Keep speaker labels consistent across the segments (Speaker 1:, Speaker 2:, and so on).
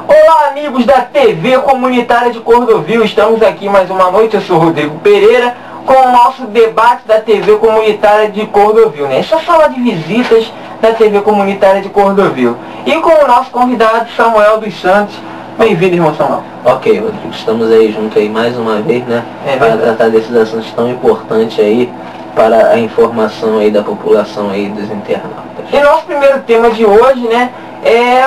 Speaker 1: Olá, amigos da TV Comunitária de Cordovil, estamos aqui mais uma noite. Eu sou Rodrigo Pereira com o nosso debate da TV Comunitária de Cordovil, né? Essa sala de visitas da TV Comunitária de Cordovil. E com o nosso convidado Samuel dos Santos. Bem-vindo, irmão Samuel.
Speaker 2: Ok, Rodrigo, estamos aí junto aí mais uma vez, né? Para tratar desses assuntos tão importantes aí para a informação aí da população aí dos internautas.
Speaker 1: E nosso primeiro tema de hoje, né, é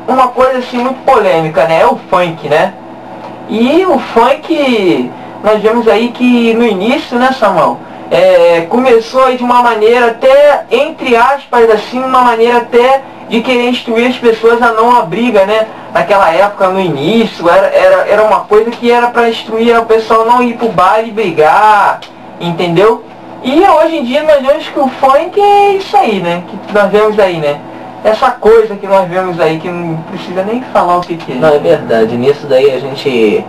Speaker 1: uma coisa assim muito polêmica, né? É o funk, né? E o funk, nós vemos aí que no início, né, Samuel, começou aí de uma maneira até, entre aspas, assim, uma maneira até de querer instruir as pessoas a não a briga, né? Naquela época, no início, era uma coisa que era para instruir o pessoal não ir pro baile e brigar, entendeu? E hoje em dia nós vemos que o funk é isso aí, né? Que nós vemos aí, né? Essa coisa que nós vemos aí, que não precisa nem falar o que é.
Speaker 2: Não, é verdade. Nisso daí a gente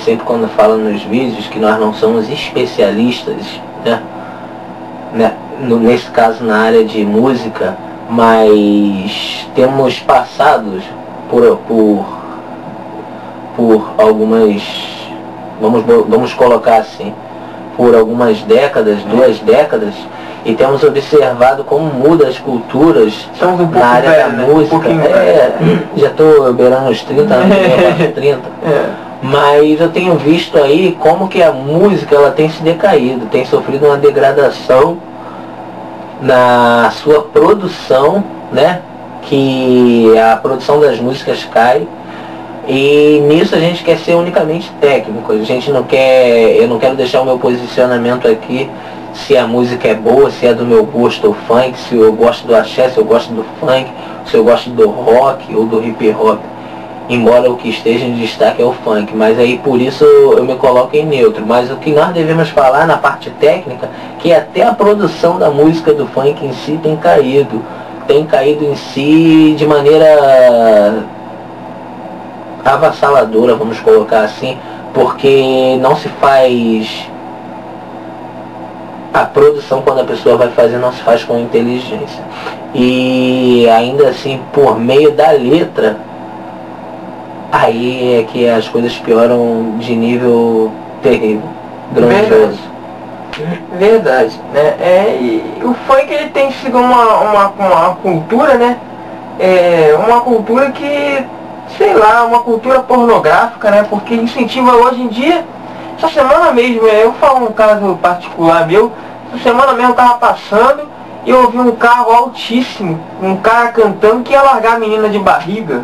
Speaker 2: sempre quando fala nos vídeos que nós não somos especialistas, né? Nesse caso na área de música, mas temos passados por algumas, vamos colocar assim, por algumas décadas, 2 décadas, e temos observado como muda as culturas na área da música. Já estou beirando os 30 anos, 30. Mas eu tenho visto aí como que a música ela tem se decaído, tem sofrido uma degradação na sua produção, né? Que a produção das músicas cai. E nisso a gente quer ser unicamente técnico. A gente não quer, eu não quero deixar o meu posicionamento aqui se a música é boa, se é do meu gosto ou funk, se eu gosto do axé, se eu gosto do funk, se eu gosto do rock ou do hip hop. Embora o que esteja em destaque é o funk, mas aí por isso eu me coloco em neutro. Mas o que nós devemos falar na parte técnica, que até a produção da música do funk em si tem caído em si de maneira avassaladora, vamos colocar assim, porque não se faz a produção, quando a pessoa vai fazer, não se faz com inteligência, e ainda assim por meio da letra, aí é que as coisas pioram de nível terrível, grandioso.
Speaker 1: Verdade, né? E o funk ele tem sido uma cultura, né? Uma cultura que, sei lá, uma cultura pornográfica, né? Porque incentiva hoje em dia. Essa semana mesmo, eu falo um caso particular meu, essa semana mesmo eu tava passando e eu ouvi um carro altíssimo, um cara cantando que ia largar a menina de barriga.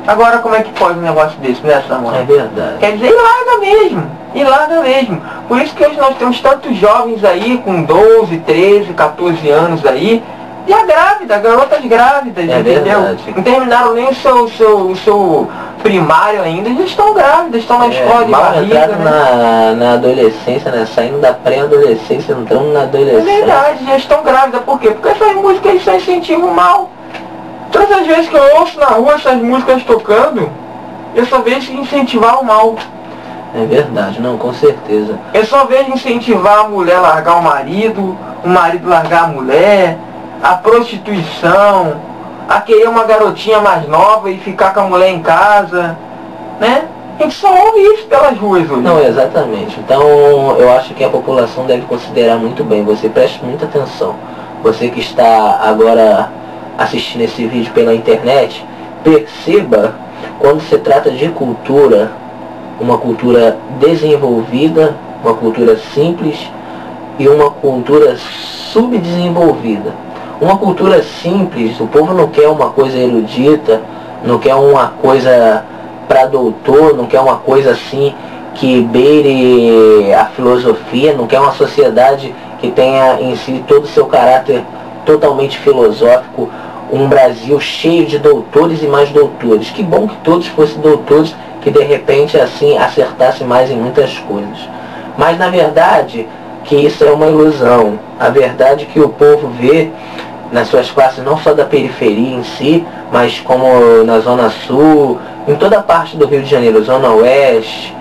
Speaker 1: Agora como é que pode um negócio desse, né, Samuel?
Speaker 2: É verdade.
Speaker 1: Quer dizer, e larga mesmo. Por isso que hoje nós temos tantos jovens aí com 12, 13, 14 anos aí, já grávidas, garotas grávidas, entendeu? Não terminaram nem o seu primário ainda, já estão grávidas, estão na escola de barriga,
Speaker 2: né? na adolescência, né? Saindo da pré-adolescência, entrando na adolescência.
Speaker 1: É verdade, já estão grávidas. Por quê? Porque essas músicas só incentivam o mal. Todas as vezes que eu ouço na rua essas músicas tocando, eu só vejo incentivar o mal.
Speaker 2: É verdade, não, com certeza.
Speaker 1: Eu só vejo incentivar a mulher a largar o marido largar a mulher, a prostituição, a querer uma garotinha mais nova e ficar com a mulher em casa, né? A gente só ouve isso pelas ruas hoje.
Speaker 2: Não, exatamente. Então, eu acho que a população deve considerar muito bem. Você preste muita atenção. Você que está agora assistindo esse vídeo pela internet, perceba quando se trata de cultura, uma cultura desenvolvida, uma cultura simples e uma cultura subdesenvolvida. Uma cultura simples, o povo não quer uma coisa erudita, não quer uma coisa para doutor, não quer uma coisa assim que beire a filosofia, não quer uma sociedade que tenha em si todo o seu caráter totalmente filosófico, um Brasil cheio de doutores e mais doutores. Que bom que todos fossem doutores, que de repente assim acertasse mais em muitas coisas. Mas na verdade que isso é uma ilusão. A verdade que o povo vê nas suas classes, não só da periferia em si, mas como na Zona Sul, em toda a parte do Rio de Janeiro, Zona Oeste,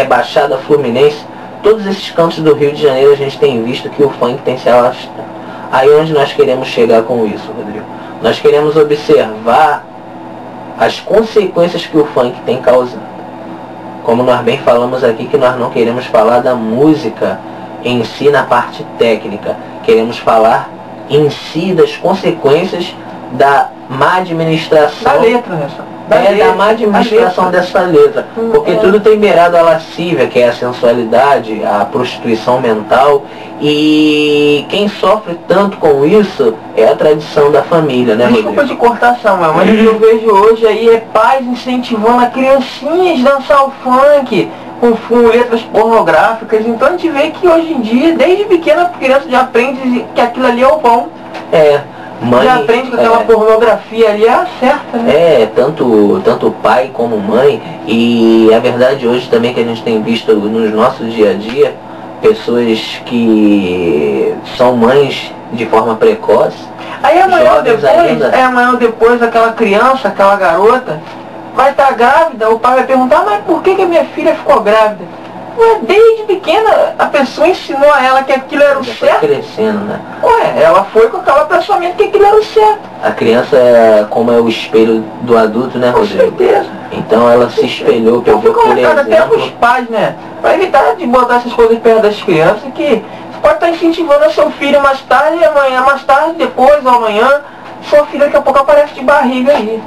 Speaker 2: Baixada Fluminense, todos esses cantos do Rio de Janeiro a gente tem visto que o funk tem se alastrado. Aí onde nós queremos chegar com isso, Rodrigo? Nós queremos observar as consequências que o funk tem causado. Como nós bem falamos aqui, que nós não queremos falar da música em si na parte técnica, queremos falar em si das consequências da má administração.
Speaker 1: Da letra, né?
Speaker 2: Da má administração dessa letra. Porque tudo tem beirado a lascívia, que é a sensualidade, a prostituição mental. E quem sofre tanto com isso é a tradição da família, né, Rodrigo?
Speaker 1: Desculpa te cortar, Samuel, mas o que eu vejo hoje aí é pais incentivando a criancinhas a dançar o funk com letras pornográficas. Então a gente vê que hoje em dia, desde pequena, a criança já aprende que aquilo ali é o bom.
Speaker 2: Mãe,
Speaker 1: já aprende que aquela pornografia ali é a certa, né?
Speaker 2: Tanto pai como mãe. E a verdade hoje também que a gente tem visto nos nossos dia a dia, pessoas que são mães de forma precoce.
Speaker 1: Aí amanhã ou depois aquela criança, aquela garota, vai estar grávida, o pai vai perguntar, mas por que a minha filha ficou grávida? Desde pequena a pessoa ensinou a ela que aquilo era o certo.
Speaker 2: Crescendo, né?
Speaker 1: Ela foi com aquele pensamento que aquilo era o certo.
Speaker 2: A criança, como é o espelho do adulto, né, Rodrigo?
Speaker 1: Com certeza.
Speaker 2: Então ela se espelhou,
Speaker 1: pegou por exemplo. Até pros pais, né? Pra evitar de botar essas coisas perto das crianças, que você pode estar incentivando a seu filho mais tarde, amanhã, mais tarde, depois ou amanhã, sua filha daqui a pouco aparece de barriga aí.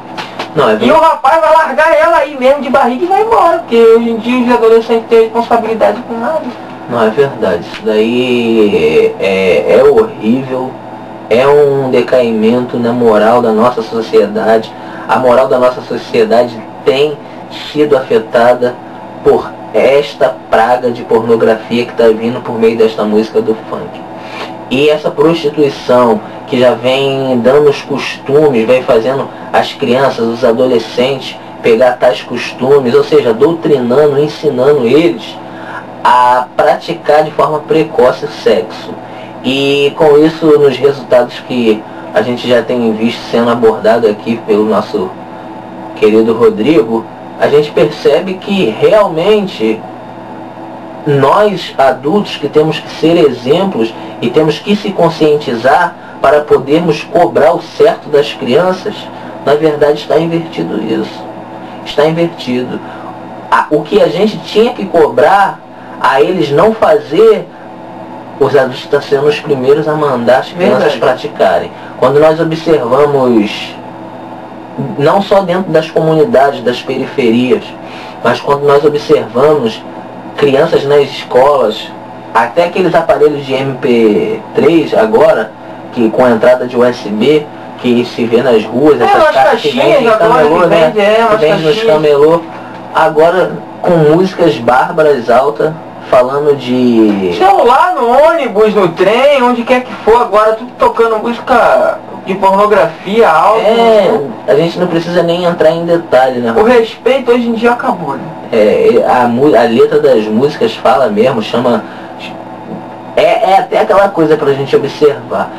Speaker 1: E o rapaz vai largar ela aí mesmo de barriga e vai embora, porque hoje em dia os adolescentes têm responsabilidade com nada.
Speaker 2: Não, é verdade. Isso daí é horrível, é um decaimento na moral da nossa sociedade. A moral da nossa sociedade tem sido afetada por esta praga de pornografia que está vindo por meio desta música do funk. E essa prostituição que já vem dando os costumes, vem fazendo as crianças, os adolescentes pegar tais costumes, ou seja, doutrinando, ensinando eles a praticar de forma precoce o sexo. E com isso, nos resultados que a gente já tem visto sendo abordado aqui pelo nosso querido Rodrigo, a gente percebe que realmente nós adultos que temos que ser exemplos e temos que se conscientizar para podermos cobrar o certo das crianças, na verdade está invertido isso. Está invertido. O que a gente tinha que cobrar a eles não fazer, os adultos estão sendo os primeiros a mandar as crianças praticarem. Quando nós observamos, não só dentro das comunidades, das periferias, mas quando nós observamos crianças nas escolas, até aqueles aparelhos de MP3 agora, que com a entrada de USB, que se vê nas ruas, essas caixas que vendem em camelô, né? Que vende nos camelô, agora com músicas bárbaras altas, falando de
Speaker 1: celular no ônibus, no trem, onde quer que for, agora tudo tocando música de pornografia, alta.
Speaker 2: A gente não precisa nem entrar em detalhe, né?
Speaker 1: O respeito hoje em dia acabou, né?
Speaker 2: A letra das músicas fala mesmo, chama... É até aquela coisa pra gente observar.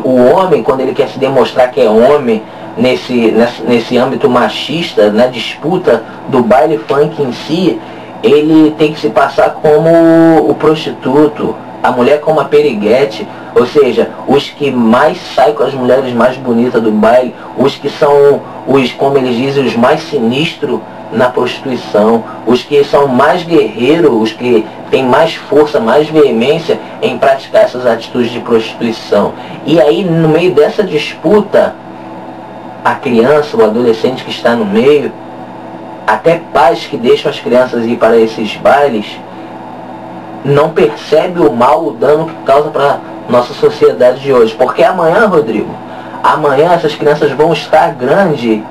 Speaker 2: O homem, quando ele quer se demonstrar que é homem, nesse âmbito machista, na disputa do baile funk em si, ele tem que se passar como o prostituto, a mulher como a periguete, ou seja, os que mais saem com as mulheres mais bonitas do baile, os que são como eles dizem, os mais sinistros na prostituição, os que são mais guerreiros, os que têm mais força, mais veemência em praticar essas atitudes de prostituição. E aí, no meio dessa disputa, a criança, o adolescente que está no meio, até pais que deixam as crianças ir para esses bailes, não percebe o mal, o dano que causa para nossa sociedade de hoje. Porque amanhã, Rodrigo, amanhã essas crianças vão estar grandes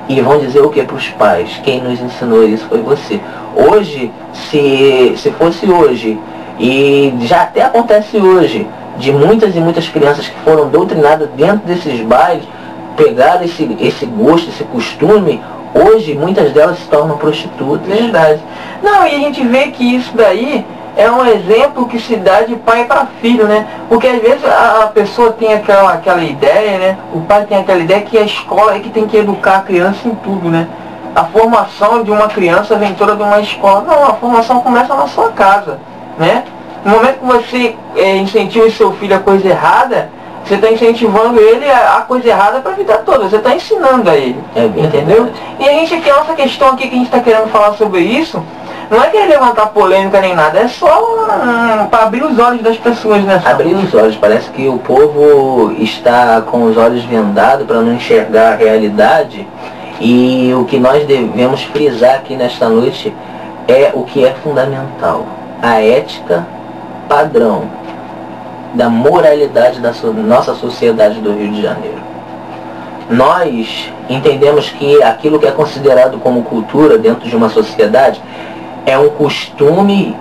Speaker 2: e vão dizer o que para os pais? Quem nos ensinou isso foi você. Hoje, se fosse hoje, e já até acontece hoje, de muitas e muitas crianças que foram doutrinadas dentro desses bailes, pegaram esse gosto, esse costume, hoje muitas delas se tornam prostitutas.
Speaker 1: Verdade. Não, e a gente vê que isso daí é um exemplo que se dá de pai para filho, né? Porque às vezes a pessoa tem aquela ideia, né? O pai tem aquela ideia que a escola é que tem que educar a criança em tudo, né? A formação de uma criança vem toda de uma escola. Não, a formação começa na sua casa, né? No momento que você incentiva o seu filho a coisa errada, Você está incentivando ele a coisa errada para a vida toda. Você está ensinando a ele. Entendeu? E a gente aqui, a nossa questão aqui que a gente está querendo falar sobre isso, não é querer levantar polêmica nem nada, é só para abrir os olhos das pessoas, né?
Speaker 2: Abrir os olhos. Parece que o povo está com os olhos vendados para não enxergar a realidade. E o que nós devemos frisar aqui nesta noite é o que é fundamental. A ética padrão da moralidade da nossa sociedade do Rio de Janeiro. Nós entendemos que aquilo que é considerado como cultura dentro de uma sociedade é um costume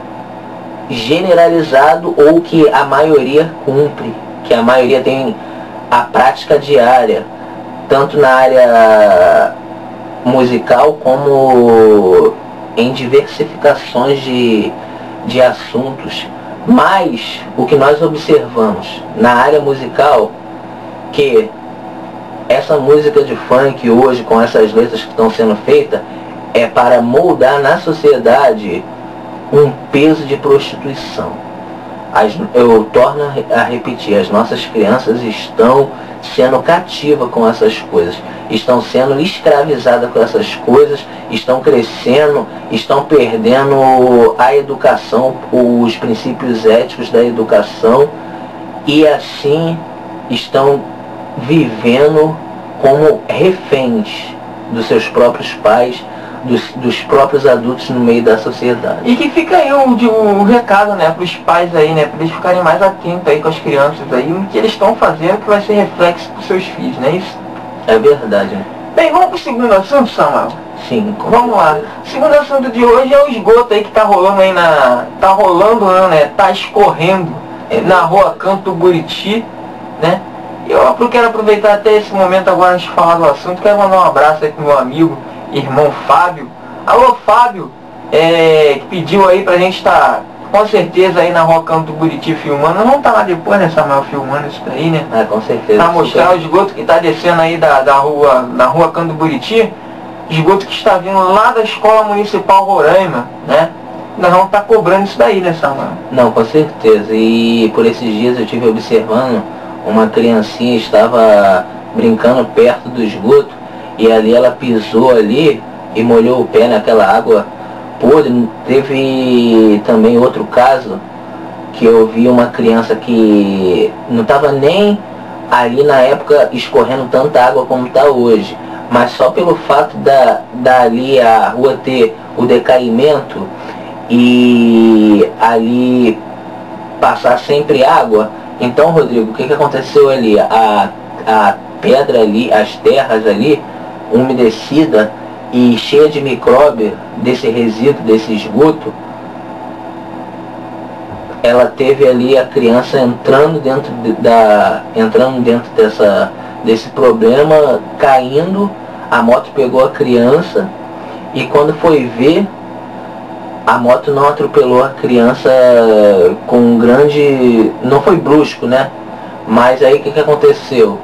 Speaker 2: generalizado ou que a maioria cumpre, que a maioria tem a prática diária, tanto na área musical como em diversificações de assuntos. Mas o que nós observamos na área musical, que essa música de funk hoje, com essas letras que estão sendo feitas, é para moldar na sociedade um peso de prostituição. Eu torno a repetir, as nossas crianças estão sendo cativas com essas coisas, estão sendo escravizadas com essas coisas, estão crescendo, estão perdendo a educação, os princípios éticos da educação, e assim estão vivendo como reféns dos seus próprios pais, dos próprios adultos no meio da sociedade.
Speaker 1: E que fica aí o recado, né, para os pais aí, né, para eles ficarem mais atentos aí com as crianças aí, o que eles estão fazendo, que vai ser reflexo para os seus filhos, não é isso?
Speaker 2: É verdade.
Speaker 1: Bem, vamos para o segundo assunto, Samuel?
Speaker 2: Sim.
Speaker 1: Vamos lá. O segundo assunto de hoje é o esgoto aí que tá rolando aí tá rolando não, né, tá escorrendo na rua Canto do Buriti, né? E eu quero aproveitar até esse momento agora antes de falar do assunto, quero mandar um abraço aí pro meu amigo, irmão Fábio. Alô, Fábio, que pediu aí pra gente estar com certeza aí na rua Canto do Buriti filmando. Não tá lá depois, né, Samuel, filmando isso daí, né?
Speaker 2: Com certeza.
Speaker 1: Pra mostrar o esgoto que tá descendo aí da rua Canto do Buriti, esgoto que está vindo lá da Escola Municipal Roraima, né? Nós vamos estar cobrando isso daí, né, Samuel?
Speaker 2: Não, com certeza. E por esses dias eu estive observando uma criancinha estava brincando perto do esgoto, e ali ela pisou ali e molhou o pé naquela água podre. Teve também outro caso que eu vi uma criança que não estava nem ali na época escorrendo tanta água como está hoje, mas só pelo fato dali a rua ter o decaimento e ali passar sempre água. Então, Rodrigo, o que aconteceu ali? A pedra ali, as terras ali, umedecida e cheia de micróbio desse resíduo, desse esgoto, ela teve ali a criança entrando dentro desse problema, caindo, a moto pegou a criança e quando foi ver, a moto não atropelou a criança com um grande... não foi brusco, né? Mas aí o que aconteceu?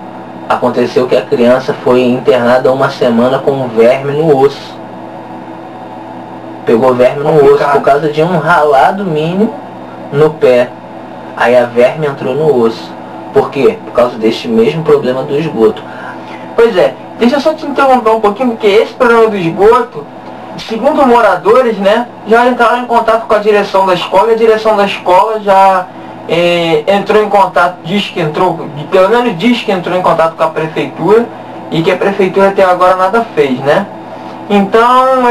Speaker 2: Aconteceu que a criança foi internada uma semana com verme no osso. Pegou verme no osso por causa de um ralado mínimo no pé. Aí a verme entrou no osso. Por quê? Por causa deste mesmo problema do esgoto.
Speaker 1: Pois é, deixa eu só te interromper um pouquinho, porque esse problema do esgoto, segundo moradores, né, já entraram em contato com a direção da escola, e a direção da escola já entrou em contato, pelo menos diz que entrou em contato com a prefeitura, e que a prefeitura até agora nada fez, né? Então,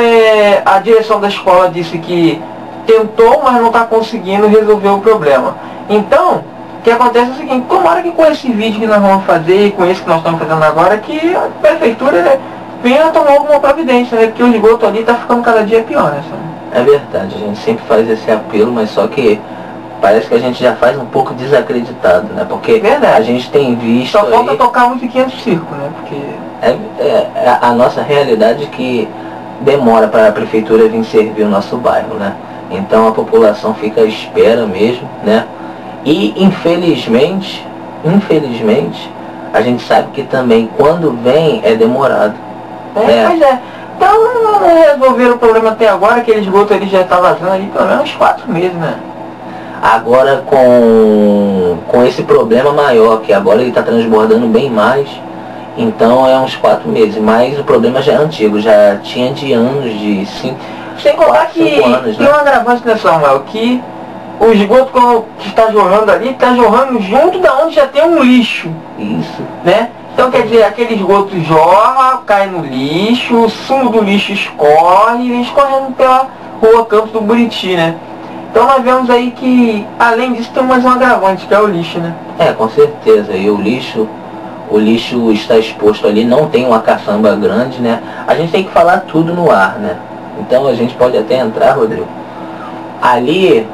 Speaker 1: a direção da escola disse que tentou, mas não está conseguindo resolver o problema. Então, o que acontece é o seguinte: tomara que com esse vídeo que nós vamos fazer, e com esse que nós estamos fazendo agora, que a prefeitura, né, venha tomar alguma providência, né? Porque o esgoto ali está ficando cada dia pior, né, senhor?
Speaker 2: É verdade, a gente sempre faz esse apelo, mas só que parece que a gente já faz um pouco desacreditado, né? Porque a gente tem visto...
Speaker 1: Só falta tocar a musiquinha do circo, né? Porque...
Speaker 2: a nossa realidade que demora para a prefeitura vir servir o nosso bairro, né? Então a população fica à espera mesmo, né? E infelizmente, a gente sabe que também quando vem é demorado.
Speaker 1: Pois é. Então não resolveram o problema até agora, aquele esgoto ele já está vazando ali pelo menos 4 meses, né?
Speaker 2: Agora com esse problema maior, que agora ele está transbordando bem mais, então é uns 4 meses, mas o problema já é antigo, já tinha de anos, de 5,
Speaker 1: sem contar que
Speaker 2: anos,
Speaker 1: tem
Speaker 2: né?
Speaker 1: um agravante, né, Samuel, que o esgoto que está jorrando ali, está jorrando junto da onde já tem um lixo.
Speaker 2: Isso.
Speaker 1: Né? Então quer dizer, aquele esgoto jorra, cai no lixo, o sumo do lixo escorre e vem escorrendo pela rua Campos do Buriti, né? Então nós vemos aí que, além disso, tem mais um agravante, que é o lixo, né?
Speaker 2: É, com certeza. E o lixo está exposto ali, não tem uma caçamba grande, né? A gente tem que falar tudo no ar, né? Então a gente pode até entrar, Rodrigo. Ali,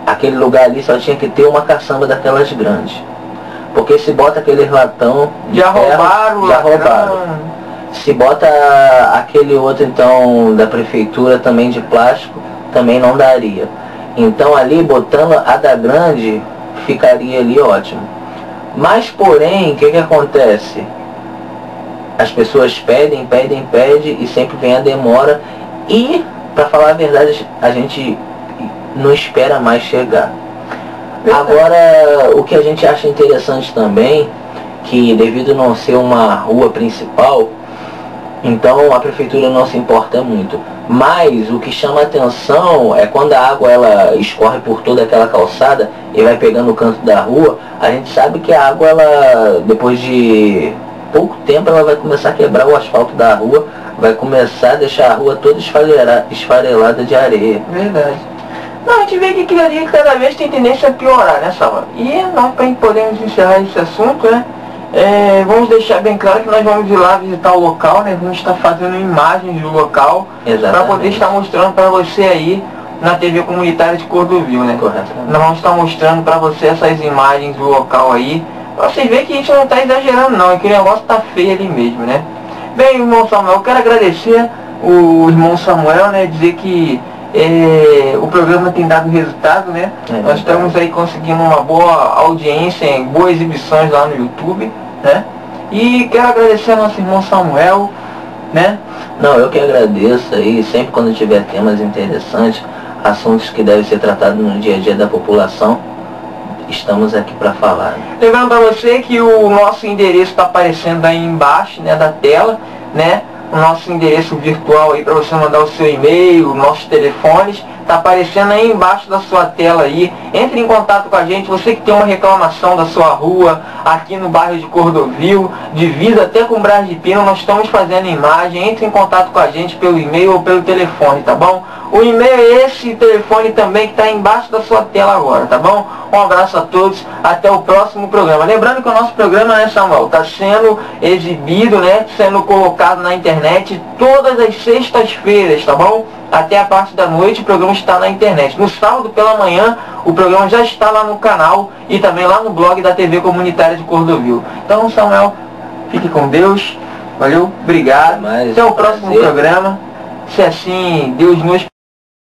Speaker 2: aquele lugar ali só tinha que ter uma caçamba daquelas grandes. Porque se bota aquele latão de
Speaker 1: já
Speaker 2: ferro,
Speaker 1: roubaram,
Speaker 2: já roubaram. Se bota aquele outro então da prefeitura também de plástico, também não daria. Então ali botando a da grande ficaria ali ótimo. Mas porém, o que acontece? As pessoas pedem e sempre vem a demora e, para falar a verdade, a gente não espera mais chegar. Agora, o que a gente acha interessante também, que devido a não ser uma rua principal, então a prefeitura não se importa muito. Mas o que chama atenção é quando a água ela escorre por toda aquela calçada e vai pegando o canto da rua, a gente sabe que a água, ela, depois de pouco tempo, ela vai começar a quebrar o asfalto da rua, vai começar a deixar a rua toda esfarelada de areia.
Speaker 1: Verdade. Não, a gente vê que aquilo ali cada vez tem tendência a piorar, né, Salva? E nós, para podemos encerrar esse assunto, né? Vamos deixar bem claro que nós vamos ir lá visitar o local, né? Vamos estar fazendo imagens do local para poder estar mostrando para você aí na TV comunitária de Cordovil, né?
Speaker 2: Correto.
Speaker 1: Nós vamos estar mostrando para você essas imagens do local aí, para vocês verem que a gente não está exagerando não, é que o negócio está feio ali mesmo, né? Bem, irmão Samuel, eu quero agradecer o irmão Samuel, né? Dizer que o programa tem dado resultado, né? Nós estamos aí conseguindo uma boa audiência, boas exibições lá no YouTube, né? E quero agradecer ao nosso irmão Samuel, né?
Speaker 2: Não, eu que agradeço aí, sempre quando tiver temas interessantes, assuntos que devem ser tratados no dia a dia da população, estamos aqui para falar.
Speaker 1: Lembrando para você que o nosso endereço está aparecendo aí embaixo, né, da tela, né? O nosso endereço virtual aí para você mandar o seu e-mail, nossos telefones, está aparecendo aí embaixo da sua tela aí. Entre em contato com a gente, você que tem uma reclamação da sua rua, aqui no bairro de Cordovil, divisa até com Braz de Pina, nós estamos fazendo imagem. Entre em contato com a gente pelo e-mail ou pelo telefone, tá bom? O e-mail é esse, e telefone também que está embaixo da sua tela agora, tá bom? Um abraço a todos, até o próximo programa. Lembrando que o nosso programa, né, Samuel, está sendo exibido, né, sendo colocado na internet todas as sextas-feiras, tá bom? Até a parte da noite o programa está na internet. No sábado pela manhã o programa já está lá no canal e também lá no blog da TV Comunitária de Cordovil. Então, Samuel, fique com Deus. Valeu, obrigado. Até o próximo programa. Se assim Deus nos